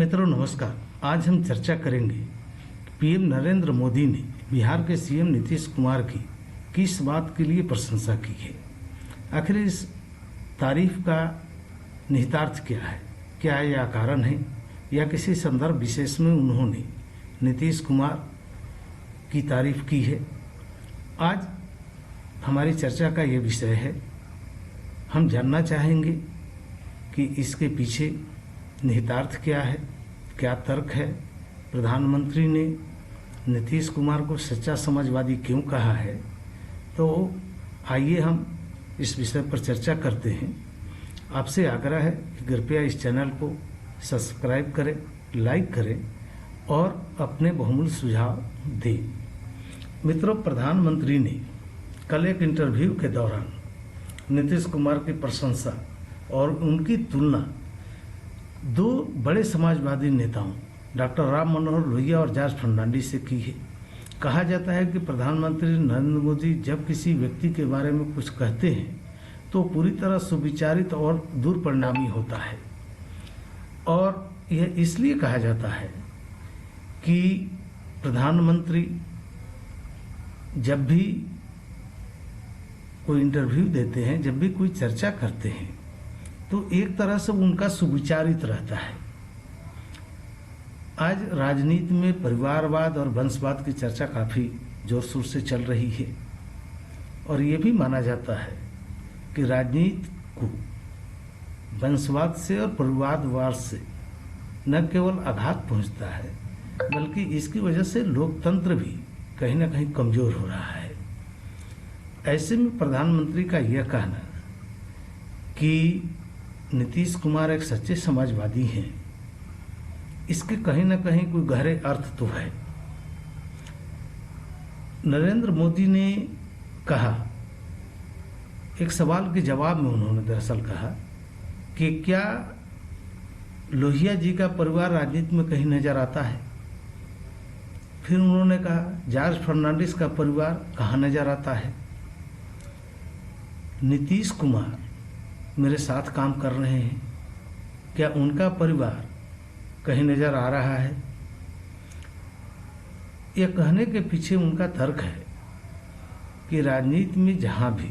मित्रों नमस्कार। आज हम चर्चा करेंगे पीएम नरेंद्र मोदी ने बिहार के सीएम नीतीश कुमार की किस बात के लिए प्रशंसा की है। आखिर इस तारीफ का निहितार्थ क्या है? क्या यह कारण है या किसी संदर्भ विशेष में उन्होंने नीतीश कुमार की तारीफ की है? आज हमारी चर्चा का ये विषय है। हम जानना चाहेंगे कि इसके पीछे निहितार्थ क्या है, क्या तर्क है, प्रधानमंत्री ने नीतीश कुमार को सच्चा समाजवादी क्यों कहा है। तो आइए हम इस विषय पर चर्चा करते हैं। आपसे आग्रह है कि कृपया इस चैनल को सब्सक्राइब करें, लाइक करें और अपने बहुमूल्य सुझाव दें। मित्रों, प्रधानमंत्री ने कल एक इंटरव्यू के दौरान नीतीश कुमार की प्रशंसा और उनकी तुलना दो बड़े समाजवादी नेताओं डॉक्टर राम मनोहर लोहिया और जॉर्ज फर्नांडिस से की है। कहा जाता है कि प्रधानमंत्री नरेंद्र मोदी जब किसी व्यक्ति के बारे में कुछ कहते हैं तो पूरी तरह सुविचारित और दूरपरिणामी होता है। और यह इसलिए कहा जाता है कि प्रधानमंत्री जब भी कोई इंटरव्यू देते हैं, जब भी कोई चर्चा करते हैं, तो एक तरह से उनका सुविचारित रहता है। आज राजनीति में परिवारवाद और वंशवाद की चर्चा काफ़ी जोर शोर से चल रही है और ये भी माना जाता है कि राजनीति को वंशवाद से और परिवारवाद से न केवल आघात पहुंचता है बल्कि इसकी वजह से लोकतंत्र भी कहीं ना कहीं कमज़ोर हो रहा है। ऐसे में प्रधानमंत्री का यह कहना कि नीतीश कुमार एक सच्चे समाजवादी हैं, इसके कहीं ना कहीं कोई गहरे अर्थ तो है। नरेंद्र मोदी ने कहा, एक सवाल के जवाब में उन्होंने दरअसल कहा कि क्या लोहिया जी का परिवार राजनीति में कहीं नजर आता है। फिर उन्होंने कहा, जॉर्ज फर्नांडिस का परिवार कहाँ नजर आता है। नीतीश कुमार मेरे साथ काम कर रहे हैं, क्या उनका परिवार कहीं नजर आ रहा है। यह कहने के पीछे उनका तर्क है कि राजनीति में जहां भी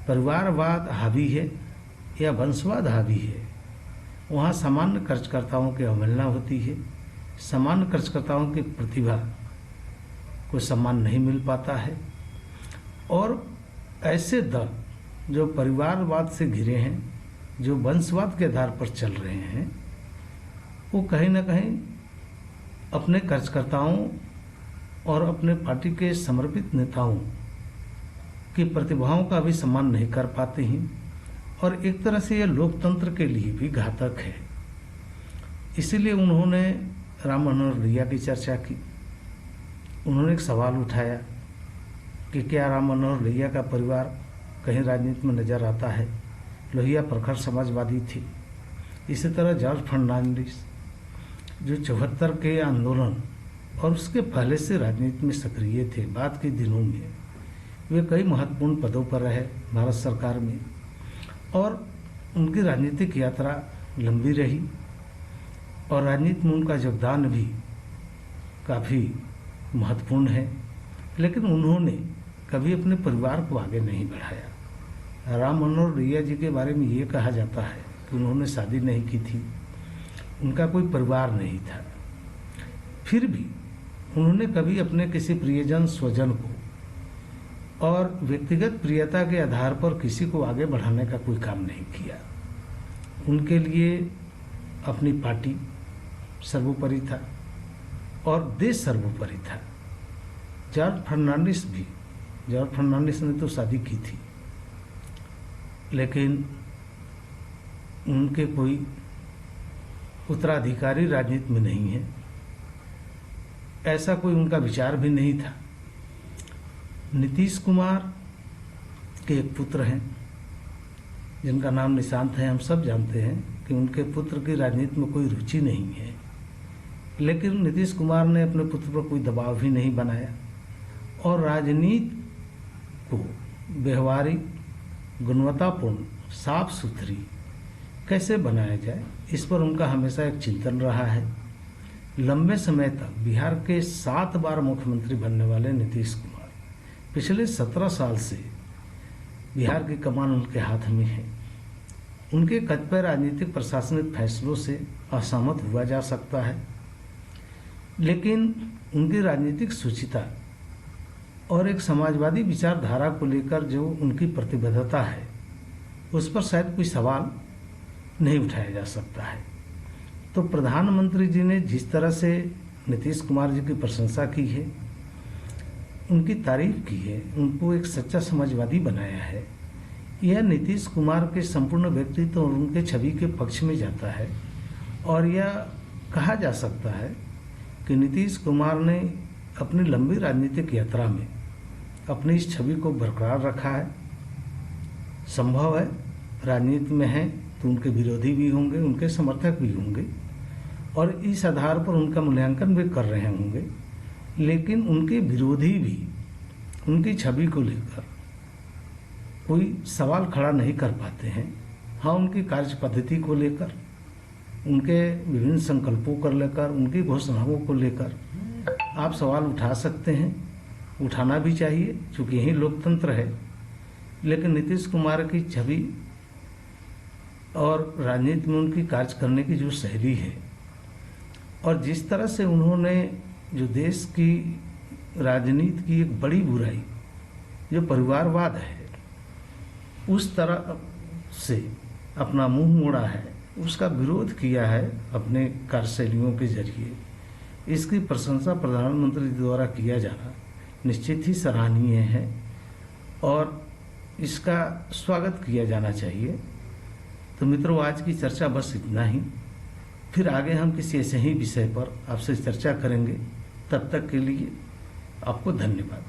परिवारवाद हावी है या वंशवाद हावी है, वहां सामान्य कार्यकर्ताओं की अवहेलना होती है। सामान्य कार्यकर्ताओं की प्रतिभा को सम्मान नहीं मिल पाता है और ऐसे दल जो परिवारवाद से घिरे हैं, जो वंशवाद के आधार पर चल रहे हैं, वो कहीं ना कहीं अपने कार्यकर्ताओं और अपने पार्टी के समर्पित नेताओं की प्रतिभाओं का भी सम्मान नहीं कर पाते हैं और एक तरह से यह लोकतंत्र के लिए भी घातक है। इसीलिए उन्होंने राम मनोहर लोहिया की चर्चा की। उन्होंने एक सवाल उठाया कि क्या राम मनोहर लोहिया का परिवार कहीं राजनीति में नजर आता है। लोहिया प्रखर समाजवादी थे। इसी तरह जॉर्ज फर्नांडिस जो 74 के आंदोलन और उसके पहले से राजनीति में सक्रिय थे, बाद के दिनों में वे कई महत्वपूर्ण पदों पर रहे भारत सरकार में और उनकी राजनीतिक यात्रा लंबी रही और राजनीति में उनका योगदान भी काफ़ी महत्वपूर्ण है। लेकिन उन्होंने कभी अपने परिवार को आगे नहीं बढ़ाया। राम मनोहर लोहिया जी के बारे में ये कहा जाता है कि उन्होंने शादी नहीं की थी, उनका कोई परिवार नहीं था। फिर भी उन्होंने कभी अपने किसी प्रियजन स्वजन को और व्यक्तिगत प्रियता के आधार पर किसी को आगे बढ़ाने का कोई काम नहीं किया। उनके लिए अपनी पार्टी सर्वोपरि था और देश सर्वोपरि था। जॉर्ज फर्नांडिस ने तो शादी की थी, लेकिन उनके कोई उत्तराधिकारी राजनीति में नहीं है, ऐसा कोई उनका विचार भी नहीं था। नीतीश कुमार के एक पुत्र हैं जिनका नाम निशांत है। हम सब जानते हैं कि उनके पुत्र की राजनीति में कोई रुचि नहीं है, लेकिन नीतीश कुमार ने अपने पुत्र पर कोई दबाव भी नहीं बनाया और राजनीति को व्यवहारिक, गुणवत्तापूर्ण, साफ सुथरी कैसे बनाया जाए, इस पर उनका हमेशा एक चिंतन रहा है। लंबे समय तक बिहार के 7 बार मुख्यमंत्री बनने वाले नीतीश कुमार पिछले 17 साल से बिहार की कमान उनके हाथ में है। उनके कतिपय राजनीतिक प्रशासनिक फैसलों से असहमत हुआ जा सकता है, लेकिन उनकी राजनीतिक शुचिता और एक समाजवादी विचारधारा को लेकर जो उनकी प्रतिबद्धता है, उस पर शायद कोई सवाल नहीं उठाया जा सकता है। तो प्रधानमंत्री जी ने जिस तरह से नीतीश कुमार जी की प्रशंसा की है, उनकी तारीफ की है, उनको एक सच्चा समाजवादी बनाया है, यह नीतीश कुमार के संपूर्ण व्यक्तित्व और उनके छवि के पक्ष में जाता है। और यह कहा जा सकता है कि नीतीश कुमार ने अपनी लंबी राजनीतिक यात्रा में अपनी इस छवि को बरकरार रखा है। संभव है राजनीति में है तो उनके विरोधी भी होंगे, उनके समर्थक भी होंगे और इस आधार पर उनका मूल्यांकन भी कर रहे होंगे, लेकिन उनके विरोधी भी उनकी छवि को लेकर कोई सवाल खड़ा नहीं कर पाते हैं। हाँ, उनकी कार्य पद्धति को लेकर, उनके विभिन्न संकल्पों को लेकर, उनकी घोषणाओं को लेकर आप सवाल उठा सकते हैं, उठाना भी चाहिए क्योंकि यही लोकतंत्र है। लेकिन नीतीश कुमार की छवि और राजनीति में उनकी कार्य करने की जो शैली है और जिस तरह से उन्होंने जो देश की राजनीति की एक बड़ी बुराई जो परिवारवाद है, उस तरह से अपना मुंह मोड़ा है, उसका विरोध किया है अपने कार्यशैलियों के जरिए। इसकी प्रशंसा प्रधानमंत्री द्वारा किया जाना निश्चित ही सराहनीय है और इसका स्वागत किया जाना चाहिए। तो मित्रों, आज की चर्चा बस इतना ही। फिर आगे हम किसी ऐसे ही विषय पर आपसे चर्चा करेंगे। तब तक के लिए आपको धन्यवाद।